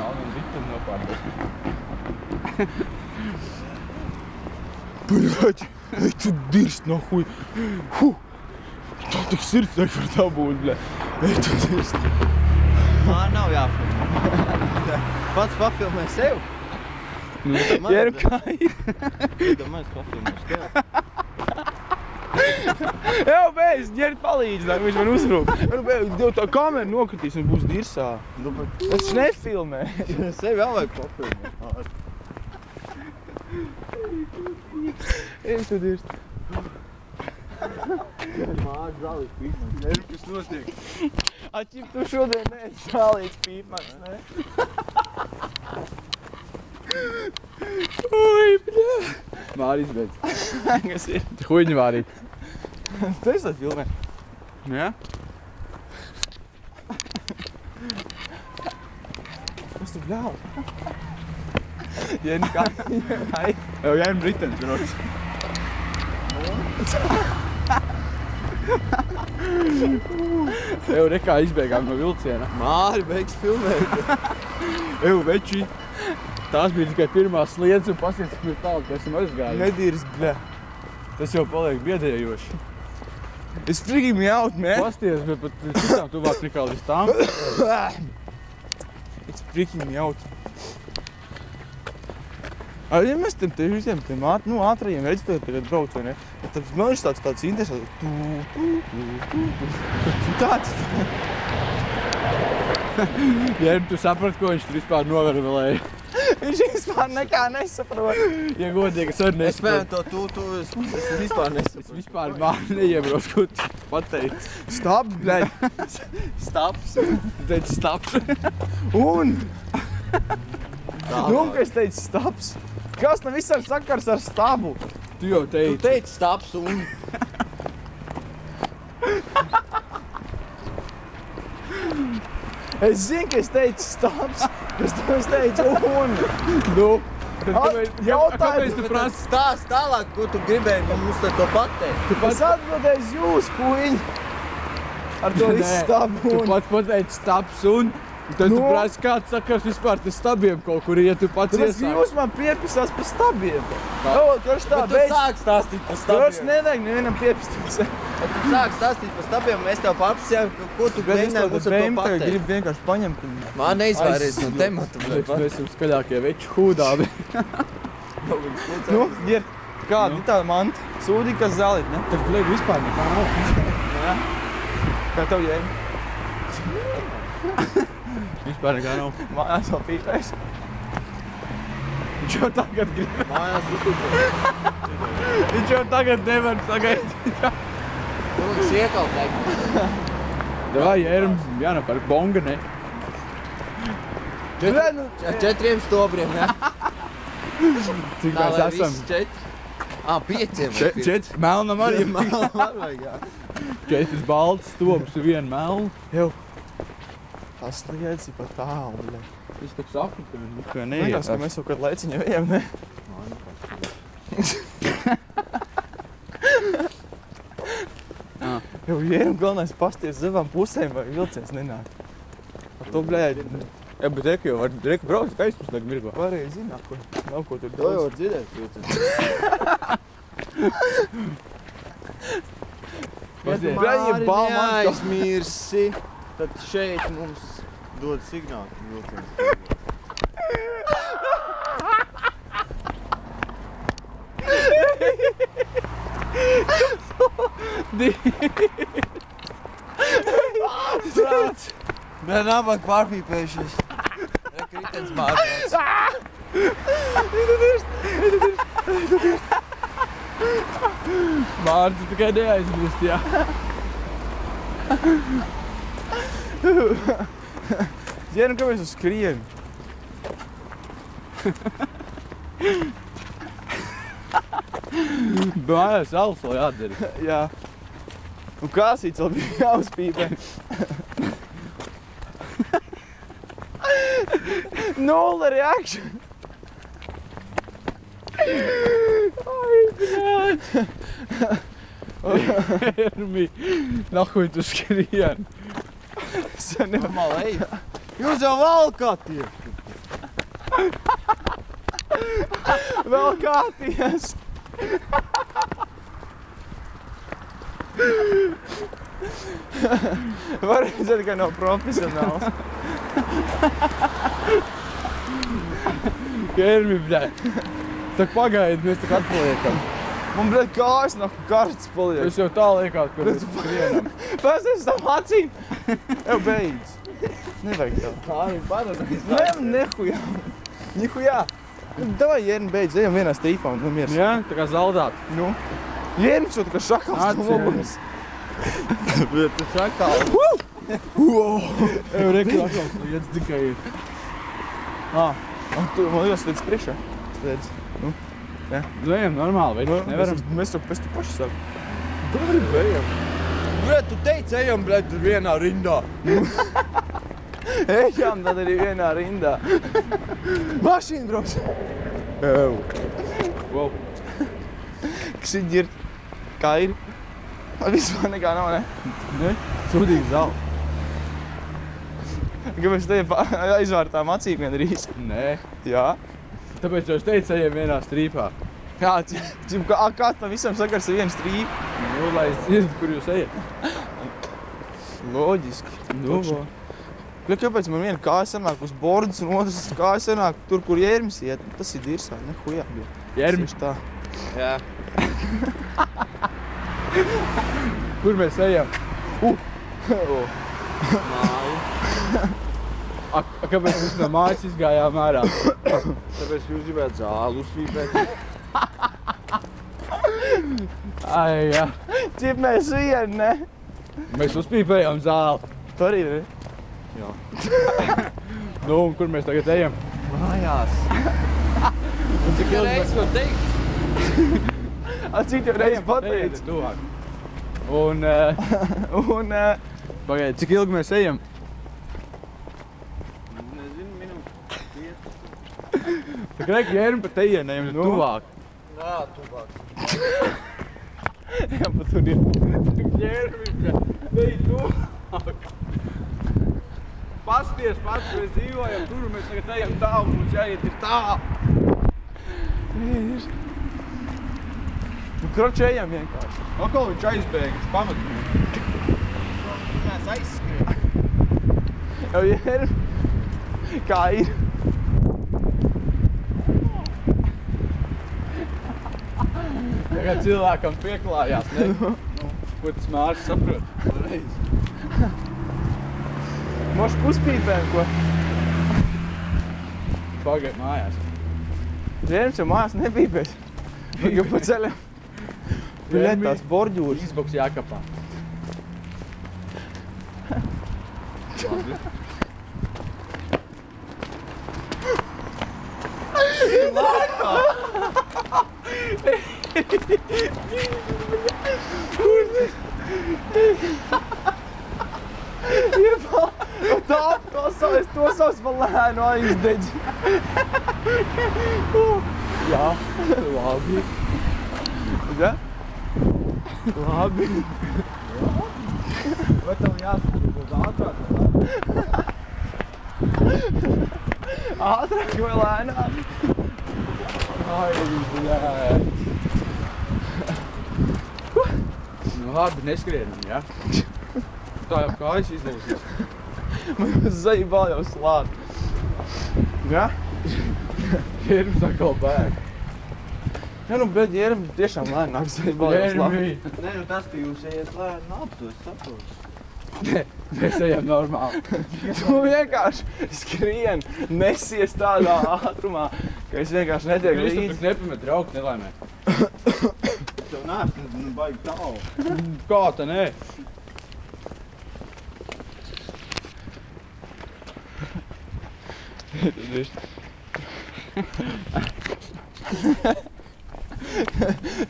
Alvin Ritam nopārdot. Bļaļ, ej tu dirst, nahuj. Tā tik sirds nevar dabūt, bļaļ. Ej tu dirst. Man nav jāfilmē. Pats papilmē sev. Jēram kā ir. Domāju, papilmēšu tev. Jau, beidz, ģērt palīdz, lai viņš man uzrūp. Jau tā kamera nokritīs un būs dirsā. Tas nefilmē. Sev vēl vajag papilmēt. Ej tu dirst. Māc zālīt pīpmans. Jēram, kas notiek? Aķip, tu šodien neesi zālīts pīpmans, ne? Ui, bļā. Māri izbeidz. Kas ir? Huiņi vārīt. Tu esi tā filmē? Jā? Kas tu bļāv? Jēni kā? Jau Jēni Britens, brots. Eju, rekā izbeigām no vilciena. Māri, beigs filmēt. Eju, veči. Tās bija tikai pirmās sliedz un pasies, cik mēs tālāk esam aizgājuši. Nedīrs, bļa. Tas jau paliek biedējoši. It's freaking me out, man. Pasties, bet pat citām tuvāk nekā līdz tām. It's freaking me out. Ja mēs tiem ātrajiem redzēt tagad brauc, vai ne? Tad man ir tāds interesants. Tāds. Ja tu saprati, ko viņš tur vispār novervelēja. Viņš vispār nekā nesaprot. Ja godīgi, es arī nesaprotu. Es vispār nesaprotu. Es vispār māri neiebrauc, ko tu pateici. Staps, bļaļ. Staps. Tu teici staps. Un? Nu, ka es teicu staps. Kas tam visam sakars ar stabu? Tu jau teici. Tu teici staps un... Es zinu, ka es teicu staps, bet es teicu un. Nu, Kāpēc tu prasi? Stāst tālāk, ko tu gribēji mums to pateikt. Tu pats atbildēsi jūs, kuiņi. Ar to visu stabu un. Tu pats pateici staps un. Tad tu prasi, kāds sakars vispār te stabiem kaut kur, ja tu pats iesāk. Tad jūs man piepisās pa stabiem. Karš tā beidz. Bet tu sāk stāstīt pa stabiem. Karš nedēļ nevienam piepisties. Tu sāk stāstīt pa stabiem, mēs tev paprasījām, ko tu mēģināji mums ar to pateikt. Gribu vienkārši paņemt. Man neizvairīs no temata. Mēs esam skaļākie veči hūdābi. Nu, ir kāda ir tā manta? Sūdīgi, kas zālīt, ne? Tad blēdi vispār nekā nav. Jā. Kā tev jēmi? Vispār nekā nav. Mājās vēl pīpēs. Viņš jau tagad grib. Mājās uztūpē. Viņš jau tagad nevar sagaidīt. Tu mums iekaltēji. Davai, Jēram, jānopērk bonga, ne? 4 stobriem, ne? Cik mēs esam? 5. 4 melnam arī. Melnam arī vajag, jā. 4 balts stobrs un 1 melna. Jau. Tas liedzi pa tālu, bļa. Viņš tak saka, ka viņš nekā neiet. Liekas, ka mēs jau kādu laiciņu ejam, ne? Jau Jēram galvenais pasties zavām pusēm, vai vilciens nenāk. Ar to, bļaļ. Jā, bet reku jau var braukt, ka aizpusnāk mirgo. Varēja zināt, ko. Nav ko tur To jau var dzirdēt, vilciens. Māri neaizmirsi, tad šeit mums dod signālu vilciens. Prāts! Nē, nabag pārpīpējušies. Kritens mārķis. Mārķis tikai neaizmirst, jā. Zinu, kāpēc tu skrieni? Mājās alus vēl jādara. Jā. Un kāsīts vēl bija jāuzpīpē. Nulla reaction. Ai, bļāļ. Ermi, nahuj tu skrien. Normāli ej. Jūs jau valkāt ir. Vēl kāties! Var redzēt, ka nav profesionāls. Kermi, bļaļ. Tak pagaidi, mēs tak atpaliekam. Man, bļaļ, kājas nav karsts paliek. Es jau tā liekās, ka mēs skrienam. Pēc tam acīm. Jau beidz. Nevajag tev. Kārmi, paradīs. Nehujā. Nihujā. Davai, Jērni, beidz. Ejam vienā strīpā un miers. Jā, tā kā zaldāt. Nu. Jērni šo tā kā šakals tuvobums. Bet tu šakals. Eju, reku šakals lietas tikai ir. Tu, man liekas, līdz priekšā. Sliedz. Nu. Jā. Ejam, normāli, vai nevaram? Mēs to pēc tu paši sāku. Dari, ejam. Bļet, tu teici, ejam, bļet, tur vienā rindā. Ejam, tad arī vienā rindā. Mašīna brauc. Ew. Wow. Kas ir ģirt? Kā ir? Vispār nekā nav, ne? Ne? Sūdīgi zāli. Kāpēc tev aizvārtām acīm gandrīz? Nē. Jā. Tāpēc jau es teicu, ejam vienā strīpā. Jā, kā tam visam sakars ar vienu strīpu? Nu, lai es dzirdu, kur jūs ejat. Loģiski. Nu, Kāpēc man viena kāja sanāk uz bordas un otrs kāja sanāk tur, kur Jērmis iet? Tas ir dirsā, ne hujā. Jērmis? Tā. Jā. Kur mēs ejam? Māju. Kāpēc mēs no mājas izgājām ārā? Tāpēc jūs gribētu zāli uzsvīpēt. Ai, jā. Cip mēs vieni, ne? Mēs uzpīpējām zāli. Tu arī, ne? Jā. Nu, un kur mēs tagad ejam? Mājās. Un cik ilgi mēs var teikt? Cik tev reiz pateici? Tuvāk. Un, pagaidi, cik ilgi mēs ejam? Nezinu, minūti. Tā krēk Jērmi pa tejienu ejam tuvāk. Nā, tuvāk. Jā, pa tur ir. Jērmi, ej tuvāk. Pasties, mēs dzīvojam tur, un mēs tagad ejam tālu, mums jāiet ir tālu. Nu, kroči ejam vienkārši. Okol viņš aizbēgas, pamat. Mēs aizskrien. Jau Jērmi. Kā ir? Tagad cilvēkam pieklājās, ne? Ko tas Mārcis saprot? Pareizi. Moš puspīpēm, ko? Pagaid mājās. Jērmis jau mājās nepīpēs. Jau pa ceļam. Bļet, tās borģūras. Xbox jākapā. Es to savs pa lēnu aizdedzi. Jā, labi. Ja? Labi. Vai tev jāskatās ātrāk? Ātrāk vai lēnāk? Ai, bļē. Nu labi, neskrienam, ja? Tā jau kājas izlūsies. Man zaibā jau slād. Ja? Jērmis atkal bēg. Ja, nu, bet Jērmis tiešām lēnāk zaibā jau slād. Jērmi. Nē, nu tas, ka jūs ejat lēni aptu, es saprotu. Nē, mēs ejam normāli. Tu vienkārši skrien, nesies tādā ātrumā, ka es vienkārši netieku Kristof, līdzi. tu nepamet draugu nelaimē. Tev neesmu, nu, baigi tālu. Kā tā nē?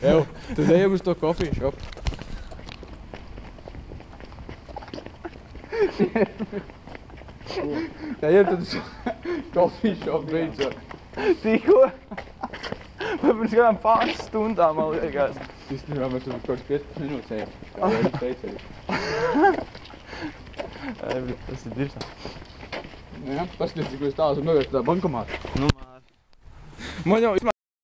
Ew, tad ejam uz to coffee shop. Ejam tad uz coffee shop beidzot. Tikko? Vai pirms kādām pāris stundām, man liekas. Īstenībā mēs tur kaut 15 minūtes ejam. Kā jau teicu arī. Tas ir dirsā. Jā, paskaties, cik mēs tālu esam novērst tā bankomātu. Nu, māri. Man jau